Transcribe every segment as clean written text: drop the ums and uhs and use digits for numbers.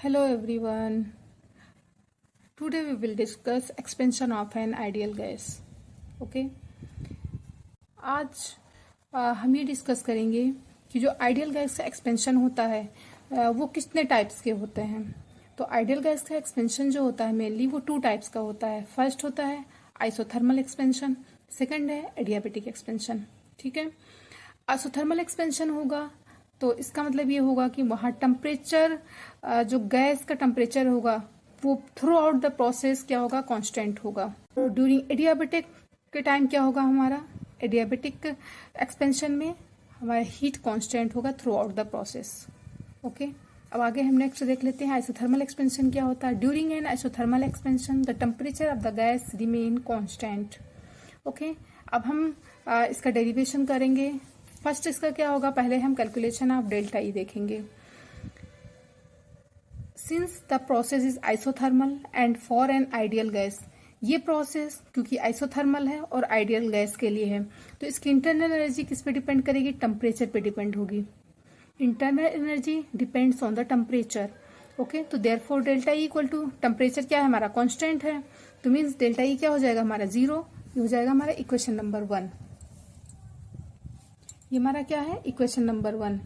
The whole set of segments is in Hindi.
Hello everyone. Today we will discuss expansion of an ideal gas. Okay. आज हम ये डिस्कस करेंगे कि जो आइडियल गैस का एक्सपेंशन होता है वो कितने टाइप्स के होते हैं। तो आइडियल गैस का एक्सपेंशन जो होता है मेनली वो 2 टाइप्स का होता है। फर्स्ट होता है आइसोथर्मल एक्सपेंशन, सेकंड है एडियाबेटिक एक्सपेंशन। ठीक है, आइसोथर्मल एक्सपेंशन होगा तो इसका मतलब ये होगा कि वहाँ टेम्परेचर जो गैस का टेम्परेचर होगा वो थ्रू आउट द प्रोसेस क्या होगा, कांस्टेंट होगा। ड्यूरिंग एडियाबेटिक के टाइम क्या होगा, हमारा एडियाबेटिक एक्सपेंशन में हमारा हीट कांस्टेंट होगा through out the process. Okay, अब आगे हम नेक्स्ट देख लेते हैं आइसोथर्मल एक्सपेंशन क्या होता है। During an isothermal expansion the temperature of the gas remain constant. Okay, अब हम इसका डेरिवेशन करेंगे। फर्स्ट इसका क्या होगा, पहले हम कैलकुलेशन ऑफ डेल्टा ई देखेंगे। Since the process is isothermal and for an ideal gas, ये प्रोसेस क्योंकि आइसोथर्मल है और आइडियल गैस के लिए है तो इसकी इंटरनल एनर्जी किस पे डिपेंड करेगी, टेम्परेचर पे डिपेंड होगी। Internal energy depends on the temperature. Okay, तो therefore delta E equal to temperature क्या है हमारा, कांस्टेंट है, तो मीन्स डेल्टा ई क्या हो जाएगा हमारा 0। ये हो जाएगा हमारा इक्वेशन नंबर 1। ये हमारा क्या है, इक्वेशन नंबर 1।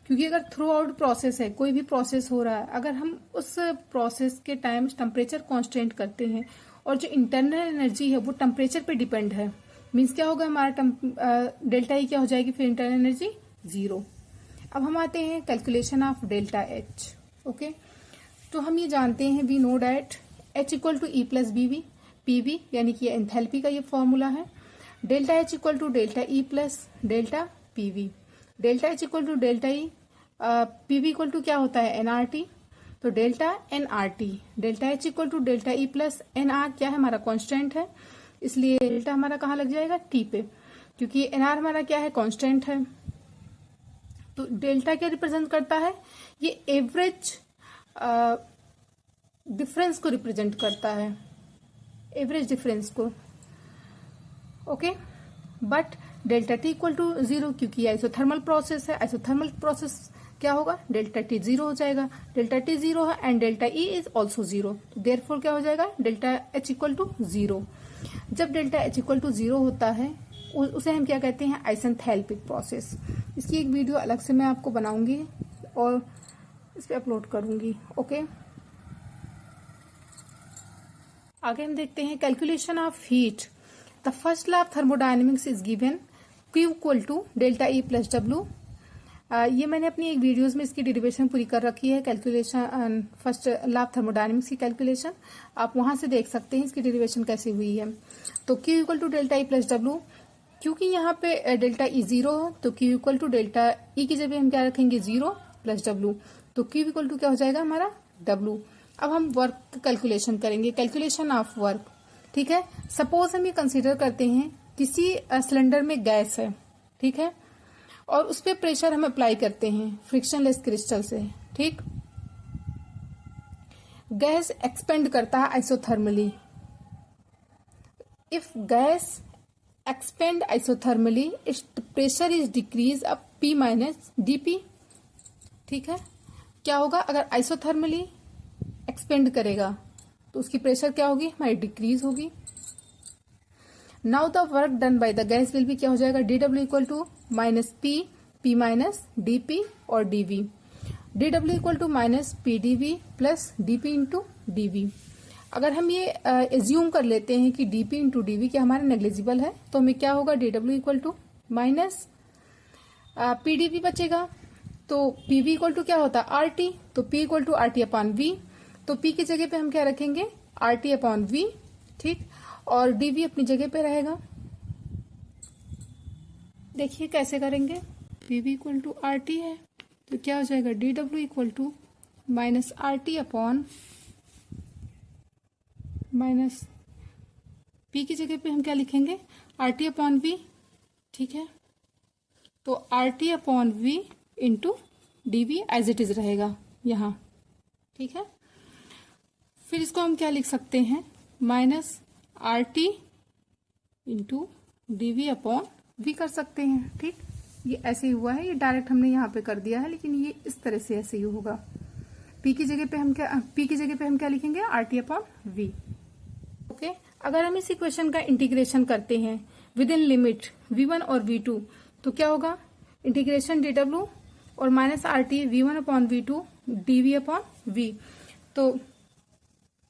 क्योंकि अगर थ्रू आउट प्रोसेस है, कोई भी प्रोसेस हो रहा है, अगर हम उस प्रोसेस के टाइम टेम्परेचर कांस्टेंट करते हैं और जो इंटरनल एनर्जी है वो टेम्परेचर पे डिपेंड है, मीन्स क्या होगा हमारा डेल्टा ई क्या हो जाएगी फिर इंटरनल एनर्जी 0। अब हम आते हैं calculation of delta H. Okay, तो हम ये जानते हैं, we know that H equal to E plus PV PV, यानी कि एंथैल्पी का ये फॉर्मूला है। Delta H equal to delta E plus delta PV. Delta H equal to delta E, PV equal to क्या होता है एनआरटी, तो delta NRT. Delta H equal to delta E plus NR क्या है हमारा कांस्टेंट है, इसलिए डेल्टा हमारा कहाँ लग जाएगा, टी पे, क्योंकि एनआर हमारा क्या है, कांस्टेंट है। तो डेल्टा क्या रिप्रेजेंट करता है, ये एवरेज डिफरेंस को रिप्रेजेंट करता है, एवरेज डिफरेंस को। Okay, but delta T equal to 0, क्योंकि आइसोथर्मल प्रोसेस है, आइसोथर्मल प्रोसेस क्या होगा, डेल्टा टी 0 हो जाएगा। डेल्टा टी 0 है and delta E is also 0, therefore क्या हो जाएगा, डेल्टा एच इक्वल टू 0। जब डेल्टा एच इक्वल टू 0 होता है उसे हम क्या कहते हैं, आइसेंथैल्पिक प्रोसेस। इसकी एक वीडियो अलग से मैं आपको बनाऊंगी और इस पे अपलोड करूंगी। ओके, आगे हम देखते हैं calculation of heat. The first law of thermodynamics is given Q equal to delta E plus W. ये मैंने अपनी एक वीडियोस में इसकी डेरिवेशन पूरी कर रखी है, calculation first law of thermodynamics की कैलकुलेशन आप वहां से देख सकते हैं इसकी डेरिवेशन कैसे हुई है। तो Q equal to delta E plus W, क्योंकि यहाँ पे डेल्टा ई 0 है तो Q equal to delta E की जगह हम क्या रखेंगे 0 प्लस डब्ल्यू, तो Q इक्वल टू क्या हो जाएगा हमारा W। अब हम वर्क कैलकुलेशन करेंगे, कैलकुलेशन ऑफ वर्क। ठीक है, सपोज हम ये कंसीडर करते हैं किसी सिलेंडर में गैस है, ठीक है, और उस पर प्रेशर हम अप्लाई करते हैं फ्रिक्शनलेस क्रिस्टल से। ठीक, गैस एक्सपेंड करता है isothermally. If gas expand isothermally it's pressure is decrease up P minus dP। ठीक है, क्या होगा अगर आइसोथर्मली एक्सपेंड करेगा तो उसकी प्रेशर क्या होगी, हमारी डिक्रीज होगी। Now the work done by the gas will be क्या हो जाएगा, dW equal to minus P minus dP और dV। dW equal to minus PdV plus dP into dV। अगर हम ये एज्यूम कर लेते हैं कि dP इंटू dV क्या हमारा नेग्लिजिबल है, तो हमें क्या होगा, dW equal to minus PdV बचेगा। तो PV इक्वल टू क्या होता है RT, तो P equal to RT upon V, तो P की जगह पे हम क्या रखेंगे RT अपॉन V। ठीक, और dV अपनी जगह पे रहेगा। देखिए कैसे करेंगे, PV इक्वल टू RT है तो क्या हो जाएगा dW equal to minus RT upon minus P की जगह पे हम क्या लिखेंगे RT अपॉन V। ठीक है, तो RT upon V into dV as it is रहेगा यहाँ। ठीक है, फिर इसको हम क्या लिख सकते हैं, minus RT into dV upon V कर सकते हैं। ठीक, ये ऐसे ही हुआ है, ये डायरेक्ट हमने यहाँ पे कर दिया है, लेकिन ये इस तरह से ऐसे ही होगा। पी की जगह पे हम क्या लिखेंगे, RT अपॉन V। ओके, अगर हम इस इक्वेशन का इंटीग्रेशन करते हैं विद इन लिमिट V1 और V2 तो क्या होगा, इंटीग्रेशन dw और minus RT V1 upon V2 dV upon V। तो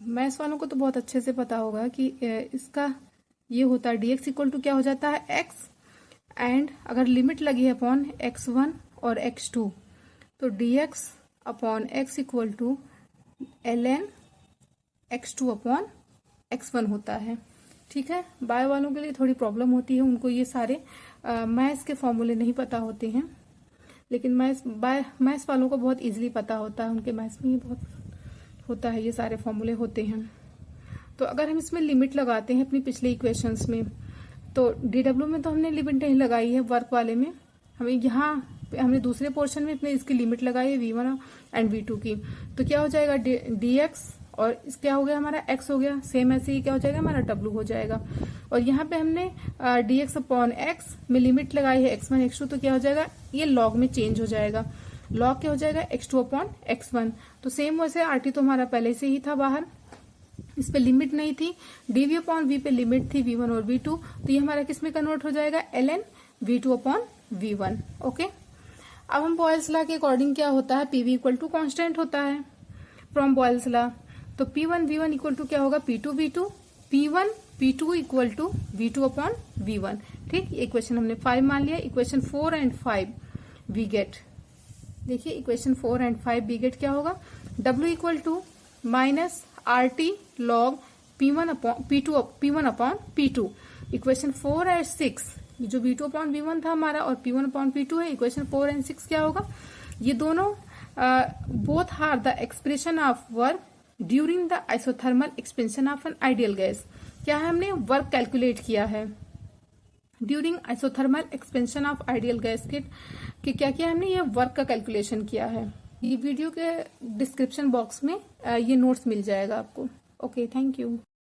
मैथ्स वालों को तो बहुत अच्छे से पता होगा कि इसका ये होता है dx इक्वल टू क्या हो जाता है x, एंड अगर लिमिट लगी है अपॉन x1 और x2 तो dx upon x equal to ln x2 upon x1 होता है। ठीक है, बायो वालों के लिए थोड़ी प्रॉब्लम होती है, उनको ये सारे मैथ्स के फॉर्मूले नहीं पता होते हैं, लेकिन मैथ्स वालों को बहुत इजीली पता होता है, उनके मैथ्स में ये बहुत होता है, ये सारे फॉर्मूले होते हैं। तो अगर हम इसमें लिमिट लगाते हैं अपनी पिछले इक्वेशंस में, तो डीडब्ल्यू में तो हमने लिमिट नहीं लगाई है, वर्क वाले में हमें यहाँ हमने दूसरे पोर्शन में अपने इसकी लिमिट लगाई है V1 एंड V2 की। तो क्या हो जाएगा, dx और इस क्या हो गया हमारा x हो गया, सेम ऐसे ही क्या हो जाएगा हमारा w हो जाएगा। और यहाँ पे हमने dx अपॉन x में लिमिट लगाई है x1 x2 तो क्या हो जाएगा, ये log में चेंज हो जाएगा, log क्या हो जाएगा x2 अपॉन x1। तो सेम वैसे RT तो हमारा पहले से ही था बाहर, इस पे लिमिट नहीं थी, dv अपॉन v पे लिमिट थी V1 और V2 तो ये हमारा किस में कन्वर्ट हो जाएगा, ln V2 upon V1। Okay, अब हम बॉयल्स लॉ के अकॉर्डिंग क्या होता है, PV इक्वल टू कॉन्स्टेंट होता है फ्रॉम बॉयल्स लॉ। तो P1 V1 इक्वल टू क्या होगा, P2 V2, P1 P2 equal to V2 upon V1। ठीक, इक्वेशन हमने 5 मान लिया। इक्वेशन 4 एंड 5 वी गेट, देखिए इक्वेशन 4 एंड 5 वी गेट क्या होगा, W equal to minus RT log P1 upon P2। Equation 4 and 6, ये जो V2 अपॉन V1 था हमारा और P1 अपॉन P2 है, इक्वेशन 4 एंड 6 क्या होगा, ये दोनों both are the expression of work during the isothermal expansion of an ideal gas. क्या है, हमने वर्क कैलकुलेट किया है during isothermal expansion of ideal gas के क्या किया हमने, ये वर्क का कैलकुलेशन किया है। ये वीडियो के डिस्क्रिप्शन बॉक्स में ये नोट्स मिल जाएगा आपको। Okay, thank you.